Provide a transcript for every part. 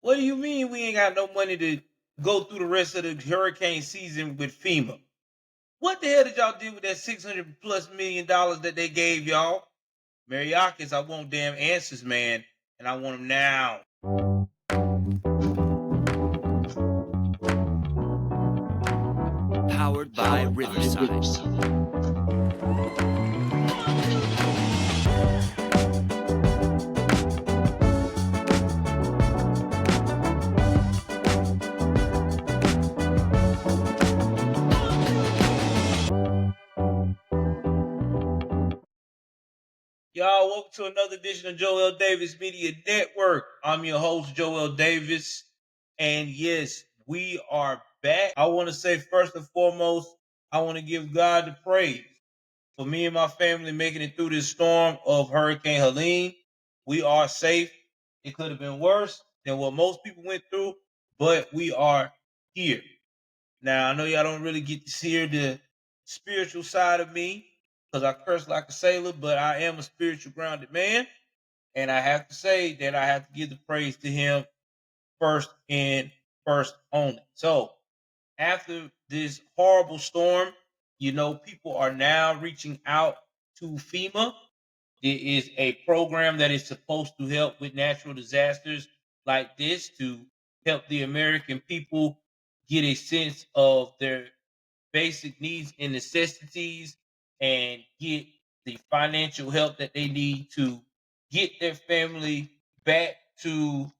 What do you mean we ain't got no money to go through the rest of the hurricane season with FEMA? What the hell did y'all do with that $600+ million that they gave y'all? Mariakis, I want damn answers, man, and I want them now. Powered by Riverside. Y'all, welcome to another edition of Joel Davis Media Network. I'm your host, Joel Davis. And yes, we are back. I want to say first and foremost, I want to give God the praise for me and my family making it through this storm of Hurricane Helene. We are safe. It could have been worse than what most people went through, but we are here. Now, I know y'all don't really get to hear the spiritual side of me because I curse like a sailor, but I am a spiritual grounded man. And I have to say that I have to give the praise to him first and first only. So after this horrible storm, people are now reaching out to FEMA. There is a program that is supposed to help with natural disasters like this to help the American people get a sense of their basic needs and necessities and get the financial help that they need to get their family back to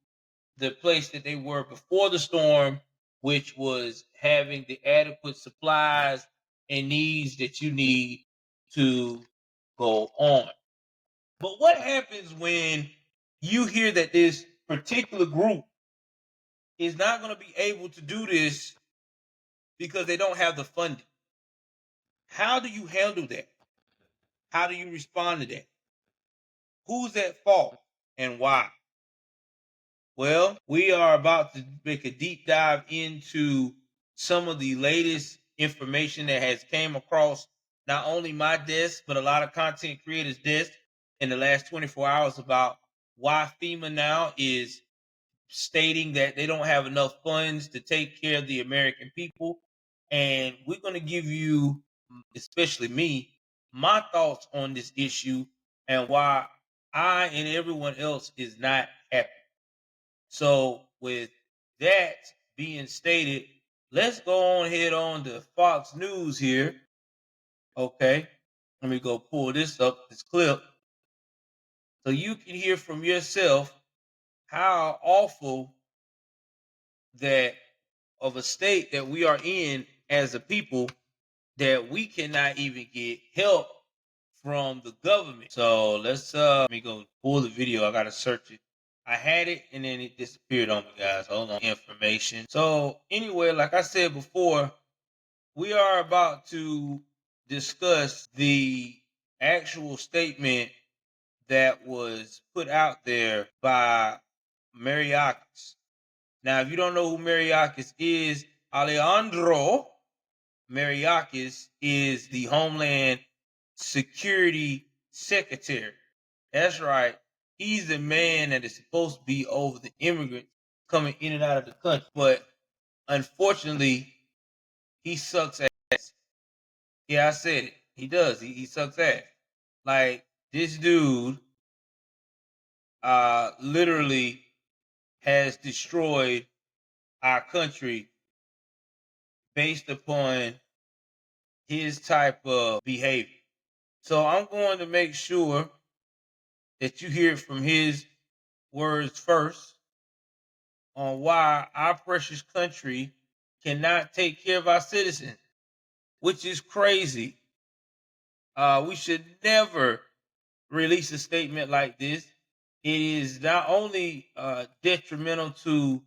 the place that they were before the storm, which was having the adequate supplies and needs that you need to go on. But what happens when you hear that this particular group is not going to be able to do this because they don't have the funding? How do you handle that? How do you respond to that? Who's at fault and why? Well, we are about to make a deep dive into some of the latest information that has came across not only my desk, but a lot of content creators' desk in the last 24 hours about why FEMA now is stating that they don't have enough funds to take care of the American people. And we're going to give you, especially me, my thoughts on this issue and why I and everyone else is not happy. So, with that being stated, let's go on head on to Fox News here. Okay, let me go pull this up, this clip, so you can hear from yourself how awful that of a state that we are in as a people, that we cannot even get help from the government. So let me go pull the video. I gotta search it. I had it and then it disappeared on me, guys. Hold on. Information. So anyway, like I said before, we are about to discuss the actual statement that was put out there by Mariakis. Now, if you don't know who Mariakis is, Alejandro Mariakis is the Homeland Security Secretary. That's right. He's the man that is supposed to be over the immigrants coming in and out of the country. But unfortunately, he sucks ass. Yeah, I said it. He does. He sucks ass. Like, this dude literally has destroyed our country based upon his type of behavior. So I'm going to make sure that you hear from his words first on why our precious country cannot take care of our citizens, which is crazy. We should never release a statement like this. It is not only detrimental to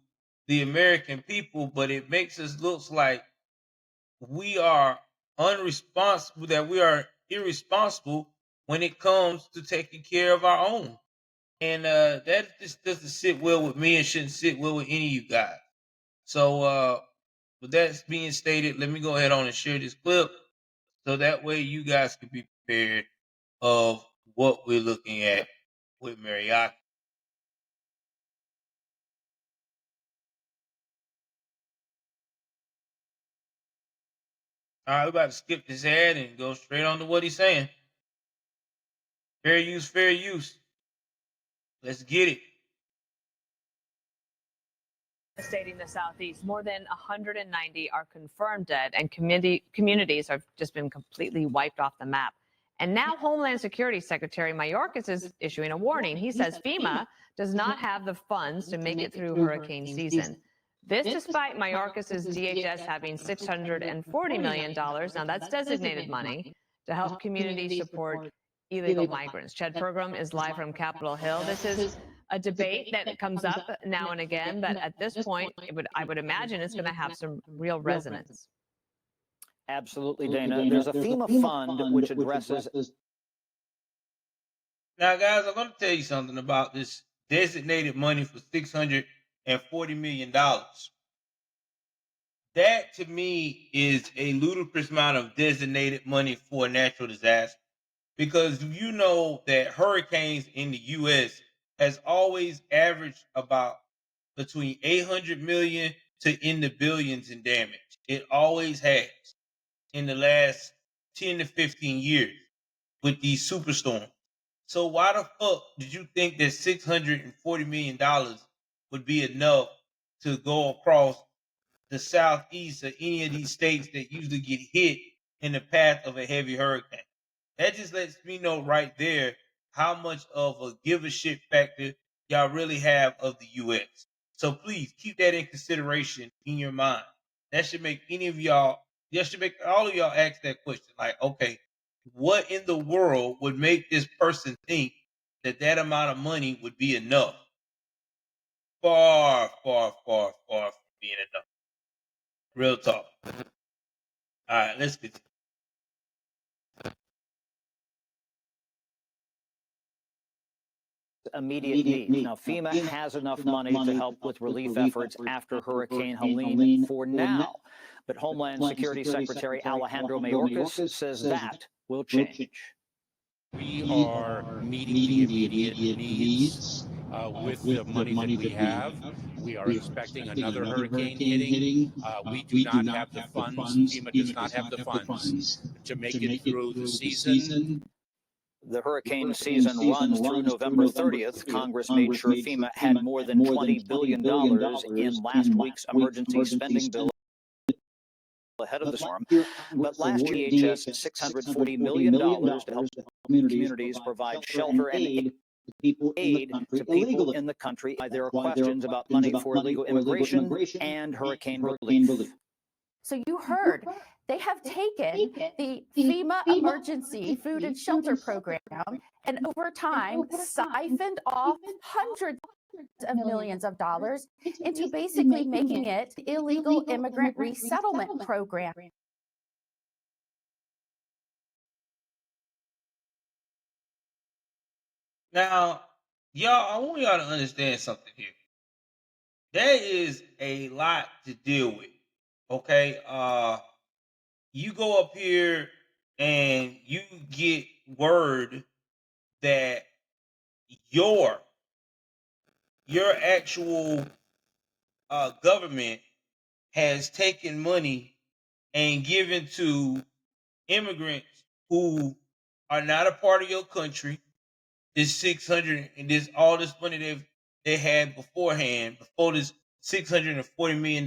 the American people, but it makes us look like we are unresponsible, that we are irresponsible when it comes to taking care of our own. And that just doesn't sit well with me and shouldn't sit well with any of you guys. So with that being stated, let me go ahead on and share this clip so that way you guys can be prepared of what we're looking at with Mariakis. All right, we're about to skip this ad and go straight on to what he's saying. Fair use, fair use. Let's get it. Devastating the Southeast. More than 190 are confirmed dead, and communities have just been completely wiped off the map. And now Homeland Security Secretary Mayorkas is issuing a warning. He says FEMA does not have the funds to make it through hurricane season. This despite Mayorkas' DHS having $640 million. Now that's designated money to help communities support illegal migrants. Chad Pergram is live from Capitol Hill. This is a debate that comes up now and again, but at this point, I would imagine it's going to have some real resonance. Absolutely, Dana. There's a FEMA fund which addresses. Now, guys, I'm going to tell you something about this designated money for $640 million. That, to me, is a ludicrous amount of designated money for a natural disaster. Because you know that hurricanes in the U.S. has always averaged about between 800 million to in the billions in damage. It always has in the last 10 to 15 years with these superstorms. So why the fuck did you think that $640 million would be enough to go across the southeast or any of these states that usually get hit in the path of a heavy hurricane? That just lets me know right there how much of a give a shit factor y'all really have of the U.S. So please keep that in consideration in your mind. That should make that should make all of y'all ask that question. Like, okay, what in the world would make this person think that that amount of money would be enough? Far, far, far, far from being enough. Real talk. All right, let's continue. Immediate needs. Now, FEMA has enough money to help with relief efforts after Hurricane Helene for now. But Homeland Security Secretary Alejandro Mayorkas says that will change. We are meeting the immediate needs with the money that we have. We are expecting another hurricane hitting. We do not have the funds. FEMA does not have the funds to make it through the season. The hurricane season runs through November 30th. Congress made sure FEMA had more than $20 billion in last week's emergency spending bill ahead of the storm. But last year, DHS $640 million to help communities provide shelter and aid to people in the country. There are questions about money for illegal immigration and hurricane relief. So you heard they have taken the FEMA Emergency Food and Shelter Program and over time siphoned off hundreds of millions of dollars into basically making it illegal immigrant resettlement program. Now, y'all, I want y'all to understand something here. There is a lot to deal with. Okay. You go up here and you get word that your actual government has taken money and given to immigrants who are not a part of your country. This 600 and all this money they had beforehand, before this $640 million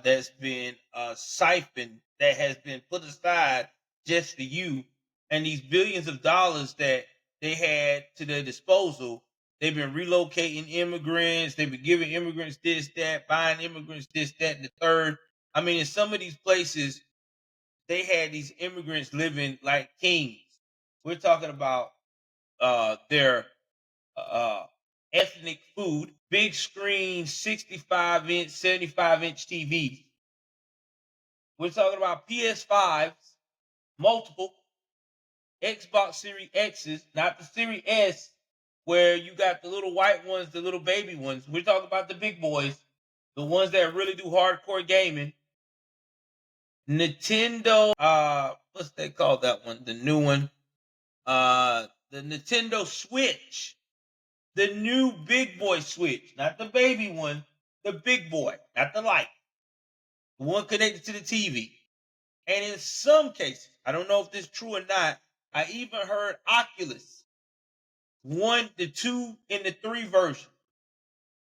that's been siphoned, that has been put aside just for you, and these billions of dollars that they had to their disposal. They've been relocating immigrants. They've been giving immigrants this, that, buying immigrants this, that, and the third. I mean, in some of these places, they had these immigrants living like kings. We're talking about their ethnic food, big screen, 65-inch, 75-inch TVs. We're talking about PS5s, multiple, Xbox Series X's, not the Series S, where you got the little white ones, the little baby ones. We're talking about the big boys, the ones that really do hardcore gaming. Nintendo, what's they call that one? The new one. The Nintendo Switch. The new big boy Switch, not the baby one, the big boy, not the light. The one connected to the TV. And in some cases, I don't know if this is true or not, I even heard Oculus 1, the 2, and the 3 version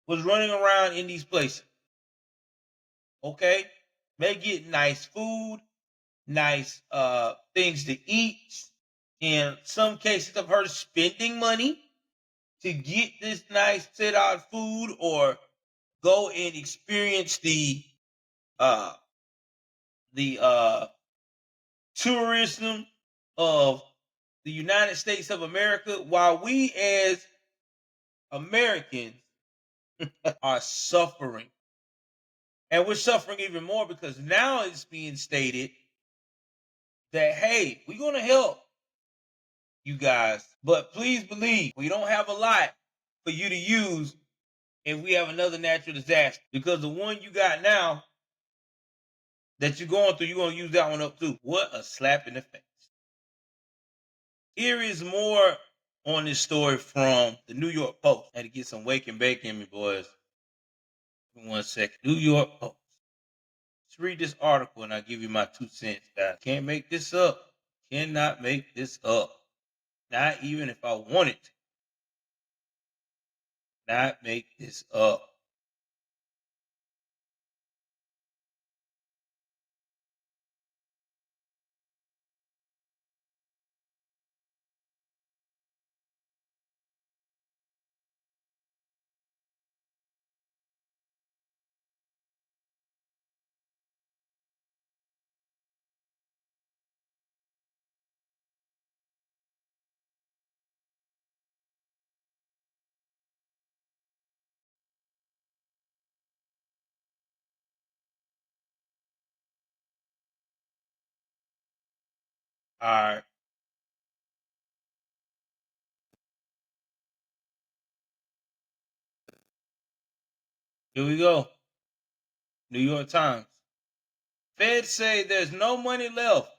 was running around in these places. Okay? They get nice food, nice things to eat. In some cases, I've heard spending money to get this nice sit-out food or go and experience the tourism of the United States of America, while we as Americans are suffering. And we're suffering even more because now it's being stated that, hey, we're going to help you guys, but please believe we don't have a lot for you to use if we have another natural disaster, because the one you got now that you're going through, you're going to use that one up too. What a slap in the face. Here is more on this story from the New York Post. I had to get some wake and bake in me, boys. Give me 1 second. New York Post. Let's read this article and I'll give you my 2 cents, guys. Can't make this up. Cannot make this up. Not even if I wanted to. Not make this up. All right. Here we go. New York Times. Feds say there's no money left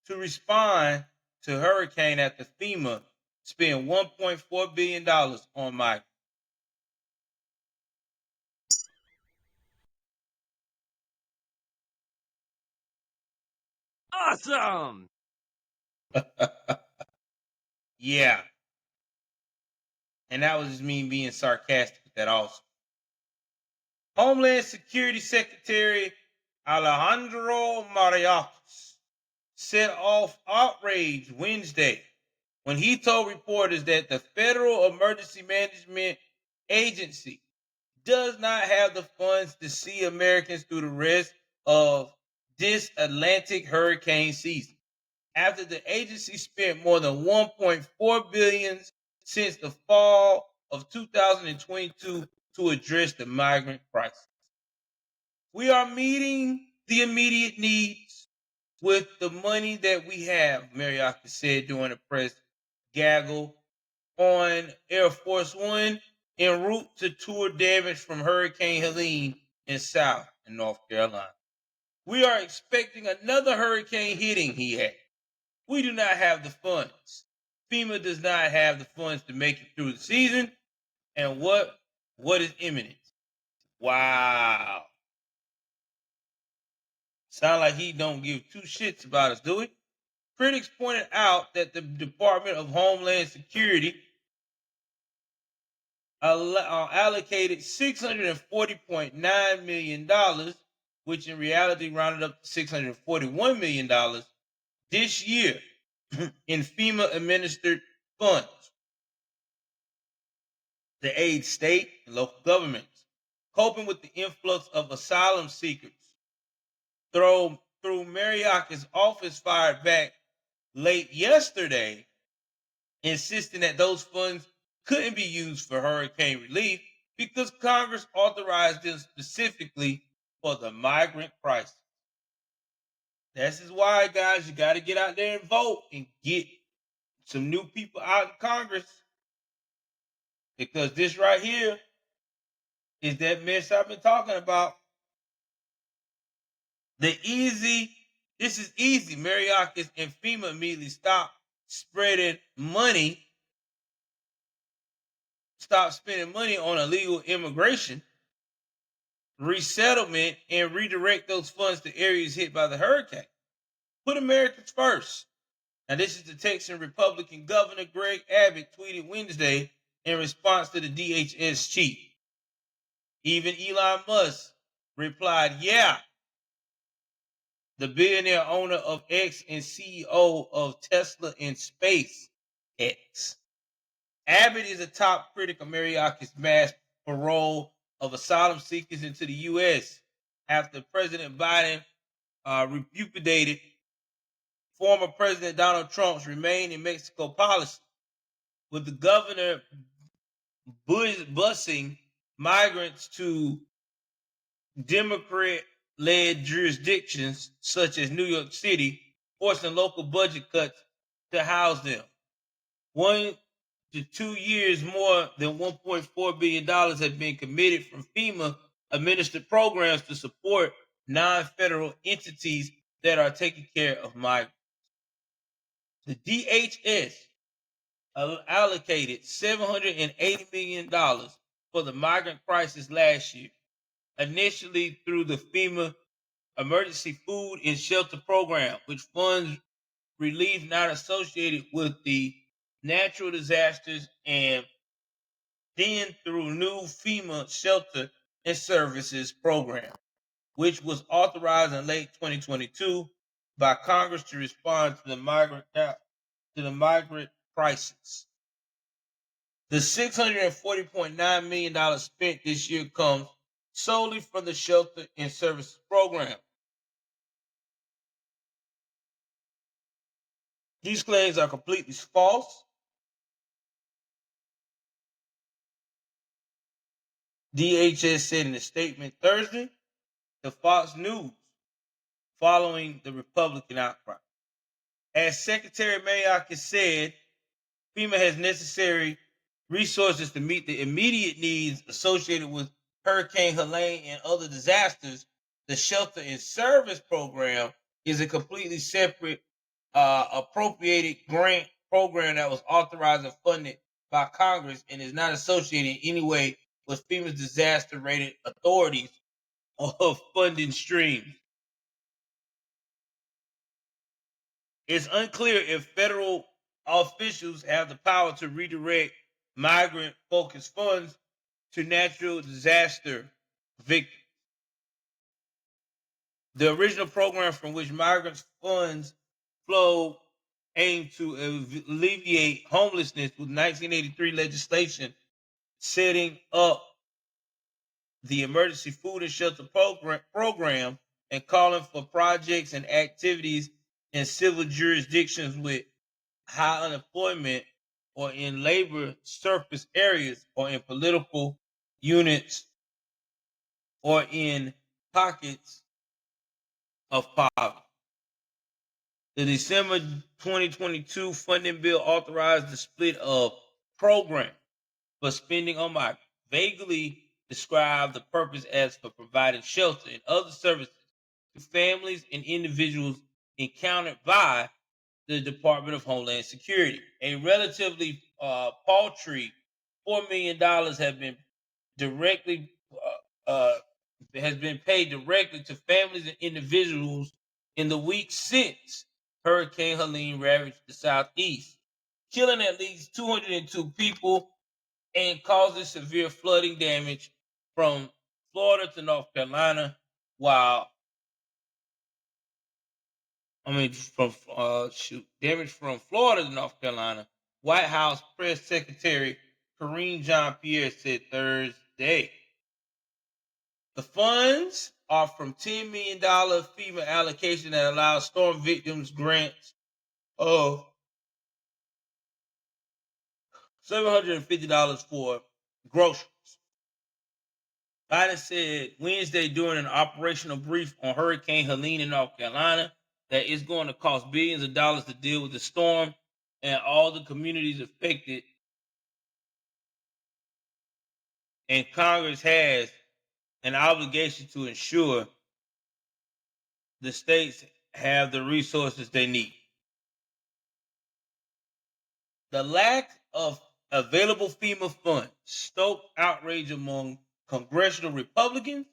to respond to hurricane after FEMA spent $1.4 billion on migrants. Awesome! Yeah. And that was just me being sarcastic with that also. Homeland Security Secretary Alejandro Mayorkas set off outrage Wednesday when he told reporters that the Federal Emergency Management Agency does not have the funds to see Americans through the rest of this Atlantic hurricane season, after the agency spent more than $1.4 billion since the fall of 2022 to address the migrant crisis. We are meeting the immediate needs with the money that we have, Mayorkas said during a press gaggle on Air Force One en route to tour damage from Hurricane Helene in South and North Carolina. We are expecting another hurricane hitting, he added. We do not have the funds. FEMA does not have the funds to make it through the season. And what is imminent? Wow. Sound like he don't give 2 shits about us, do it? Critics pointed out that the Department of Homeland Security allocated $640.9 million, which in reality rounded up to $641 million this year in FEMA administered funds to aid state and local governments coping with the influx of asylum seekers. Through Mayorkas' office fired back late yesterday, insisting that those funds couldn't be used for hurricane relief because Congress authorized them specifically for the migrant crisis. This is why, guys, you got to get out there and vote and get some new people out in Congress, because this right here is that mess I've been talking about. This is easy. Mayorkas and FEMA immediately stopped spreading money, stop spending money on illegal immigration, resettlement, and redirect those funds to areas hit by the hurricane. Put Americans first. Now, this is the Texan Republican Governor Greg Abbott tweeted Wednesday in response to the DHS chief. Even Elon Musk replied, yeah. The billionaire owner of X and CEO of Tesla and SpaceX. Abbott is a top critic of Mayorkas' mass parole of asylum seekers into the U.S. after President Biden repudiated former President Donald Trump's Remain in Mexico policy, with the governor busing migrants to Democrat-led jurisdictions such as New York City, forcing local budget cuts to house them. 1 to 2 years, more than $1.4 billion have been committed from FEMA administered programs to support non-federal entities that are taking care of migrants. The DHS allocated $780 million for the migrant crisis last year, initially through the FEMA Emergency Food and Shelter Program, which funds relief not associated with the natural disasters, and then through new FEMA Shelter and Services Program, which was authorized in late 2022 by Congress to respond to the migrant crisis. The $640.9 million spent this year comes solely from the Shelter and Services Program. These claims are completely false. DHS said in a statement Thursday to Fox News following the Republican outcry. As Secretary Mayorkas said, FEMA has necessary resources to meet the immediate needs associated with Hurricane Helene and other disasters. The Shelter and Service Program is a completely separate appropriated grant program that was authorized and funded by Congress and is not associated in any way with FEMA's disaster-rated authorities or funding streams. It's unclear if federal officials have the power to redirect migrant-focused funds to natural disaster victims. The original program from which migrants' funds flow aimed to alleviate homelessness with 1983 legislation setting up the Emergency Food and Shelter Program and calling for projects and activities in civil jurisdictions with high unemployment or in labor surplus areas or in political units or in pockets of poverty. The December 2022 funding bill authorized the split of program for spending on migrants, vaguely described the purpose as for providing shelter and other services to families and individuals encountered by the Department of Homeland Security. A relatively paltry $4 million have been directly has been paid directly to families and individuals in the weeks since Hurricane Helene ravaged the Southeast, killing at least 202 people and causing severe flooding damage from Florida to North Carolina, damage from Florida to North Carolina. White House Press Secretary Karine Jean-Pierre said Thursday. The funds are from $10 million FEMA allocation that allows storm victims grants of $750 for groceries. Biden said Wednesday during an operational brief on Hurricane Helene in North Carolina that it's going to cost billions of dollars to deal with the storm and all the communities affected, and Congress has an obligation to ensure the states have the resources they need. The lack of available FEMA funds stoked outrage among congressional Republicans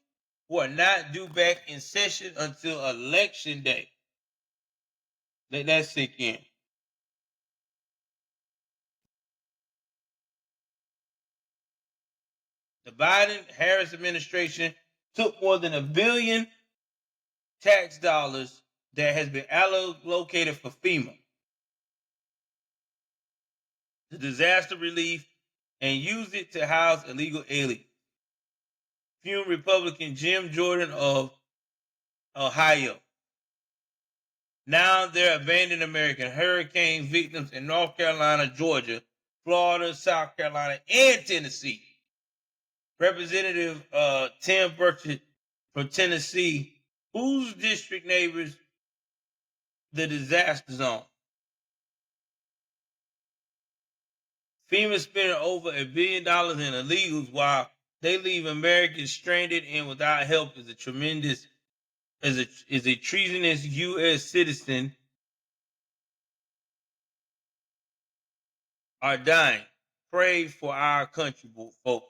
who are not due back in session until Election Day. Let that sink in. The Biden-Harris administration took more than $1 billion tax dollars that has been allocated for FEMA, the disaster relief, and used it to house illegal aliens. Fume Republican Jim Jordan of Ohio. Now they're abandoning American hurricane victims in North Carolina, Georgia, Florida, South Carolina, and Tennessee. Representative Tim Burchett from Tennessee, whose district neighbors the disaster zone. FEMA spending over $1 billion in illegals while they leave Americans stranded and without help is a treasonous U.S. citizen are dying. Pray for our country, folks.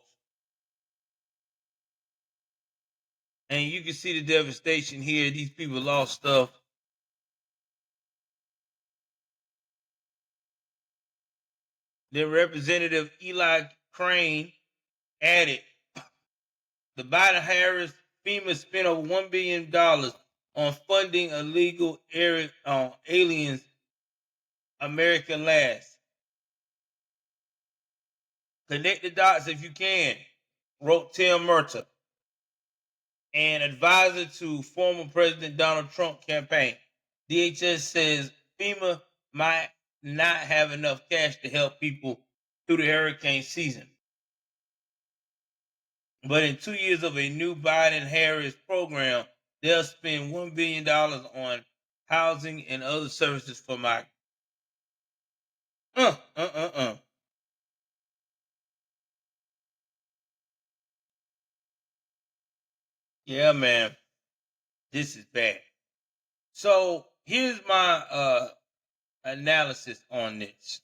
And you can see the devastation here. These people lost stuff. Then Representative Eli Crane added, the Biden-Harris FEMA spent over $1 billion on funding illegal aliens American last. Connect the dots if you can, wrote Tim Murta, an advisor to former President Donald Trump campaign. DHS says FEMA might not have enough cash to help people through the hurricane season. But in 2 years of a new Biden-Harris program, they'll spend $1 billion on housing and other services for migrants. Yeah, man. This is bad. So here's my analysis on this.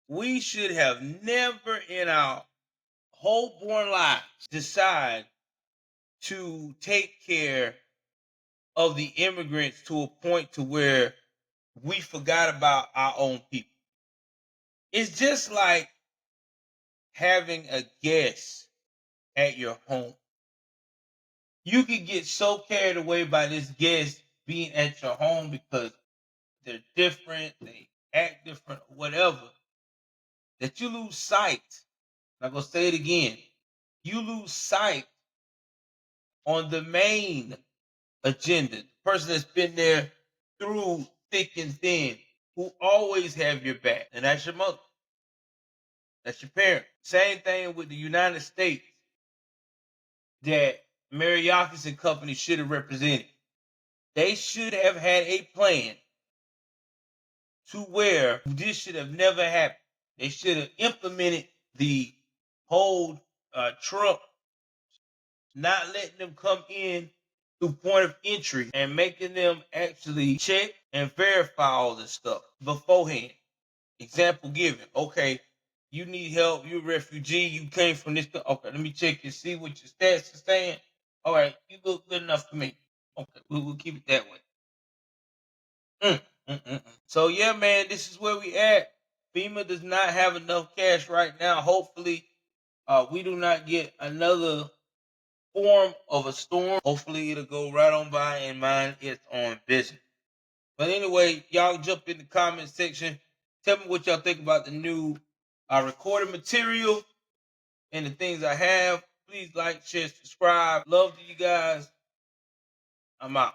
We should have never in our whole born lives decide to take care of the immigrants to a point to where we forgot about our own people. It's just like having a guest at your home. You can get so carried away by this guest being at your home because they're different, they act different, whatever, that you lose sight. I'm going to say it again. You lose sight on the main agenda, the person that's been there through thick and thin, who always have your back, and that's your mother. That's your parent. Same thing with the United States that Mariakis and company should have represented. They should have had a plan to where this should have never happened. They should have implemented the whole Trump not letting them come in through point of entry and making them actually check and verify all this stuff beforehand. Example given. Okay, you need help. You're a refugee. You came from this. Okay, let me check and see what your stats are saying. All right, you look good enough for me. Okay, we'll keep it that way. So yeah, man, this is where we at. FEMA does not have enough cash right now. Hopefully, we do not get another form of a storm. Hopefully, it'll go right on by and mind its own business. But anyway, y'all jump in the comment section. Tell me what y'all think about the new recorded material and the things I have. Please like, share, subscribe. Love to you guys. I'm out.